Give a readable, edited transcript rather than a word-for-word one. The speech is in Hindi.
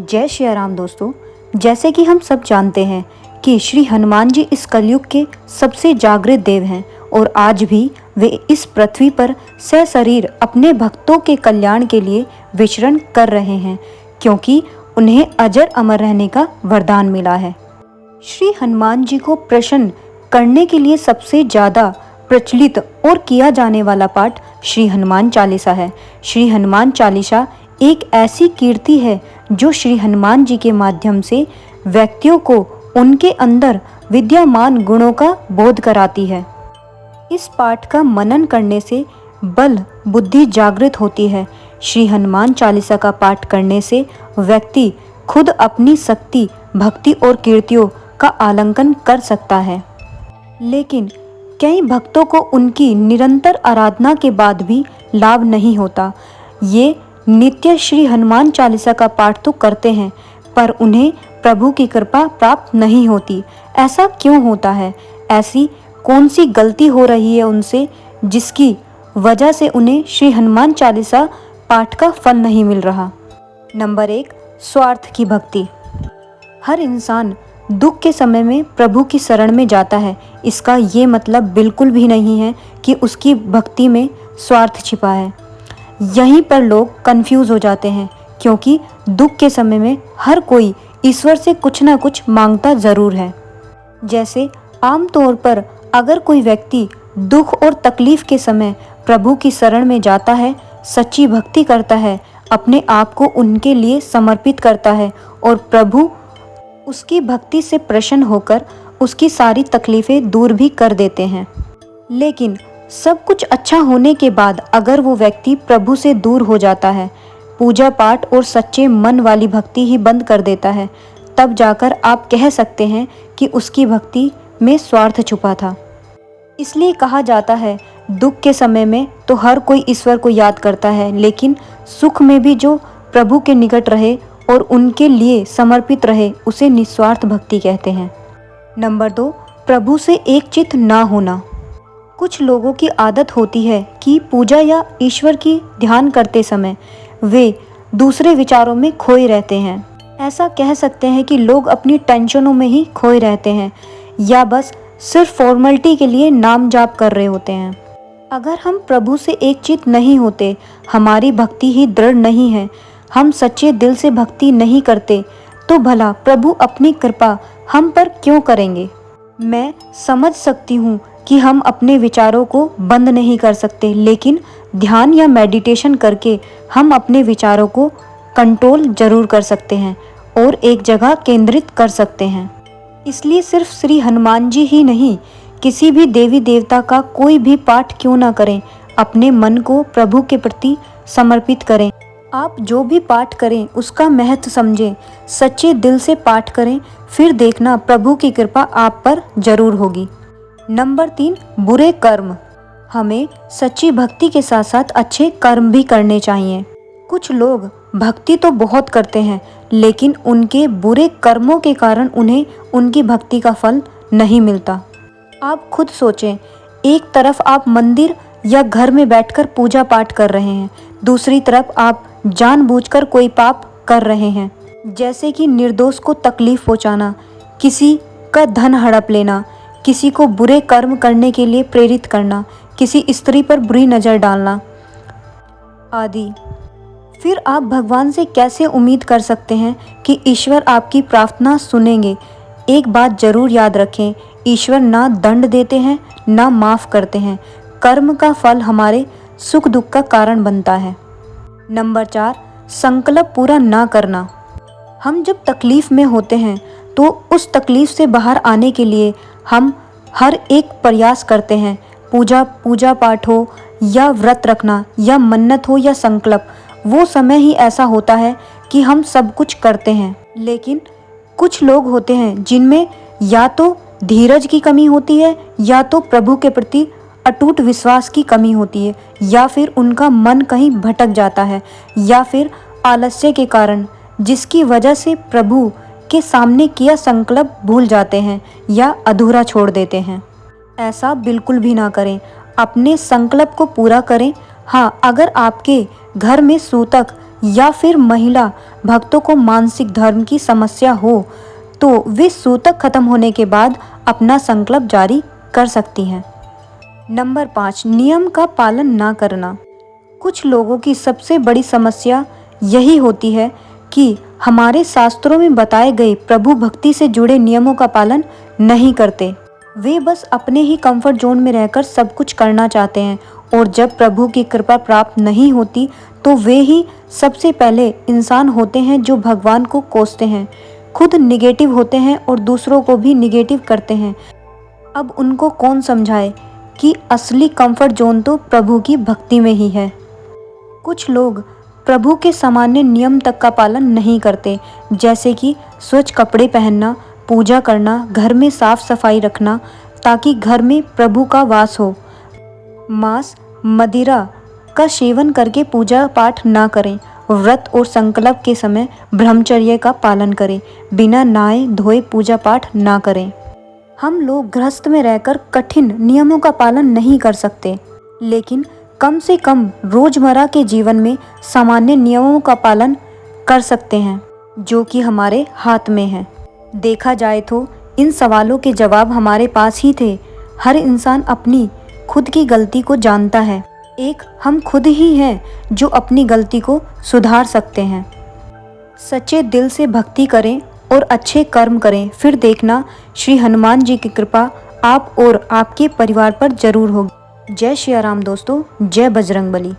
जय श्री राम दोस्तों। जैसे कि हम सब जानते हैं कि श्री हनुमान जी इस कलयुग के सबसे जागृत देव हैं और आज भी वे इस पृथ्वी पर सशरीर अपने भक्तों के कल्याण के लिए विचरण कर रहे हैं, क्योंकि उन्हें अजर अमर रहने का वरदान मिला है। श्री हनुमान जी को प्रसन्न करने के लिए सबसे ज़्यादा प्रचलित और किया जाने वाला पाठ श्री हनुमान चालीसा है। श्री हनुमान चालीसा एक ऐसी कीर्ति है जो श्री हनुमान जी के माध्यम से व्यक्तियों को उनके अंदर विद्यमान गुणों का बोध कराती है। इस पाठ का मनन करने से बल बुद्धि जागृत होती है। श्री हनुमान चालीसा का पाठ करने से व्यक्ति खुद अपनी शक्ति, भक्ति और कीर्तियों का आलंकन कर सकता है। लेकिन कई भक्तों को उनकी निरंतर आराधना के बाद भी लाभ नहीं होता। ये नित्य श्री हनुमान चालीसा का पाठ तो करते हैं, पर उन्हें प्रभु की कृपा प्राप्त नहीं होती। ऐसा क्यों होता है? ऐसी कौन सी गलती हो रही है उनसे जिसकी वजह से उन्हें श्री हनुमान चालीसा पाठ का फल नहीं मिल रहा? नंबर 1, स्वार्थ की भक्ति। हर इंसान दुख के समय में प्रभु की शरण में जाता है। इसका ये मतलब बिल्कुल भी नहीं है कि उसकी भक्ति में स्वार्थ छिपा है। यहीं पर लोग कंफ्यूज हो जाते हैं, क्योंकि दुख के समय में हर कोई ईश्वर से कुछ ना कुछ मांगता ज़रूर है। जैसे आम तौर पर अगर कोई व्यक्ति दुख और तकलीफ के समय प्रभु की शरण में जाता है, सच्ची भक्ति करता है, अपने आप को उनके लिए समर्पित करता है और प्रभु उसकी भक्ति से प्रसन्न होकर उसकी सारी तकलीफ़ें दूर भी कर देते हैं। लेकिन सब कुछ अच्छा होने के बाद अगर वो व्यक्ति प्रभु से दूर हो जाता है, पूजा पाठ और सच्चे मन वाली भक्ति ही बंद कर देता है, तब जाकर आप कह सकते हैं कि उसकी भक्ति में स्वार्थ छुपा था। इसलिए कहा जाता है, दुख के समय में तो हर कोई ईश्वर को याद करता है, लेकिन सुख में भी जो प्रभु के निकट रहे और उनके लिए समर्पित रहे, उसे निस्वार्थ भक्ति कहते हैं। नंबर 2, प्रभु से एक चित्त ना होना। कुछ लोगों की आदत होती है कि पूजा या ईश्वर की ध्यान करते समय वे दूसरे विचारों में खोए रहते हैं। ऐसा कह सकते हैं कि लोग अपनी टेंशनों में ही खोए रहते हैं या बस सिर्फ फॉर्मेलिटी के लिए नाम जाप कर रहे होते हैं। अगर हम प्रभु से एक चित्त नहीं होते, हमारी भक्ति ही दृढ़ नहीं है, हम सच्चे दिल से भक्ति नहीं करते, तो भला प्रभु अपनी कृपा हम पर क्यों करेंगे? मैं समझ सकती हूँ कि हम अपने विचारों को बंद नहीं कर सकते, लेकिन ध्यान या मेडिटेशन करके हम अपने विचारों को कंट्रोल जरूर कर सकते हैं और एक जगह केंद्रित कर सकते हैं। इसलिए सिर्फ श्री हनुमान जी ही नहीं, किसी भी देवी देवता का कोई भी पाठ क्यों ना करें, अपने मन को प्रभु के प्रति समर्पित करें। आप जो भी पाठ करें उसका महत्व समझें, सच्चे दिल से पाठ करें, फिर देखना प्रभु की कृपा आप पर जरूर होगी। नंबर 3, बुरे कर्म। हमें सच्ची भक्ति के साथ साथ अच्छे कर्म भी करने चाहिए। कुछ लोग भक्ति तो बहुत करते हैं, लेकिन उनके बुरे कर्मों के कारण उन्हें उनकी भक्ति का फल नहीं मिलता। आप खुद सोचें, एक तरफ आप मंदिर या घर में बैठकर पूजा पाठ कर रहे हैं, दूसरी तरफ आप जानबूझकर कोई पाप कर रहे हैं, जैसे कि निर्दोष को तकलीफ पहुंचाना, किसी का धन हड़प लेना, किसी को बुरे कर्म करने के लिए प्रेरित करना, किसी स्त्री पर बुरी नज़र डालना आदि। फिर आप भगवान से कैसे उम्मीद कर सकते हैं कि ईश्वर आपकी प्रार्थना सुनेंगे? एक बात जरूर याद रखें, ईश्वर ना दंड देते हैं ना माफ़ करते हैं। कर्म का फल हमारे सुख दुख का कारण बनता है। नंबर 4, संकल्प पूरा ना करना। हम जब तकलीफ़ में होते हैं तो उस तकलीफ़ से बाहर आने के लिए हम हर एक प्रयास करते हैं। पूजा पाठ हो या व्रत रखना या मन्नत हो या संकल्प, वो समय ही ऐसा होता है कि हम सब कुछ करते हैं। लेकिन कुछ लोग होते हैं जिनमें या तो धीरज की कमी होती है, या तो प्रभु के प्रति अटूट विश्वास की कमी होती है, या फिर उनका मन कहीं भटक जाता है, या फिर आलस्य के कारण, जिसकी वजह से प्रभु के सामने किया संकल्प भूल जाते हैं या अधूरा छोड़ देते हैं। ऐसा बिल्कुल भी ना करें, अपने संकल्प को पूरा करें। हाँ, अगर आपके घर में सूतक या फिर महिला भक्तों को मानसिक धर्म की समस्या हो तो वे सूतक खत्म होने के बाद अपना संकल्प जारी कर सकती हैं। नंबर 5, नियम का पालन ना करना। कुछ लोगों की सबसे बड़ी समस्या यही होती है कि हमारे शास्त्रों में बताए गए प्रभु भक्ति से जुड़े नियमों का पालन नहीं करते। वे बस अपने ही कंफर्ट जोन में रहकर सब कुछ करना चाहते हैं और जब प्रभु की कृपा प्राप्त नहीं होती तो वे ही सबसे पहले इंसान होते हैं जो भगवान को कोसते हैं, खुद निगेटिव होते हैं और दूसरों को भी निगेटिव करते हैं। अब उनको कौन समझाए कि असली कंफर्ट जोन तो प्रभु की भक्ति में ही है। कुछ लोग प्रभु के सामान्य नियम तक का पालन नहीं करते, जैसे कि स्वच्छ कपड़े पहनना, पूजा करना, घर में साफ सफाई रखना ताकि घर में प्रभु का वास हो। मांस मदिरा का सेवन करके पूजा पाठ ना करें। व्रत और संकल्प के समय ब्रह्मचर्य का पालन करें। बिना नहाए धोए पूजा पाठ ना करें। हम लोग गृहस्थ में रहकर कठिन नियमों का पालन नहीं कर सकते, लेकिन कम से कम रोजमर्रा के जीवन में सामान्य नियमों का पालन कर सकते हैं जो कि हमारे हाथ में है। देखा जाए तो इन सवालों के जवाब हमारे पास ही थे। हर इंसान अपनी खुद की गलती को जानता है। एक हम खुद ही हैं जो अपनी गलती को सुधार सकते हैं। सच्चे दिल से भक्ति करें और अच्छे कर्म करें, फिर देखना श्री हनुमान जी की कृपा आप और आपके परिवार पर जरूर होगी। जय श्री राम दोस्तों, जय बजरंगबली।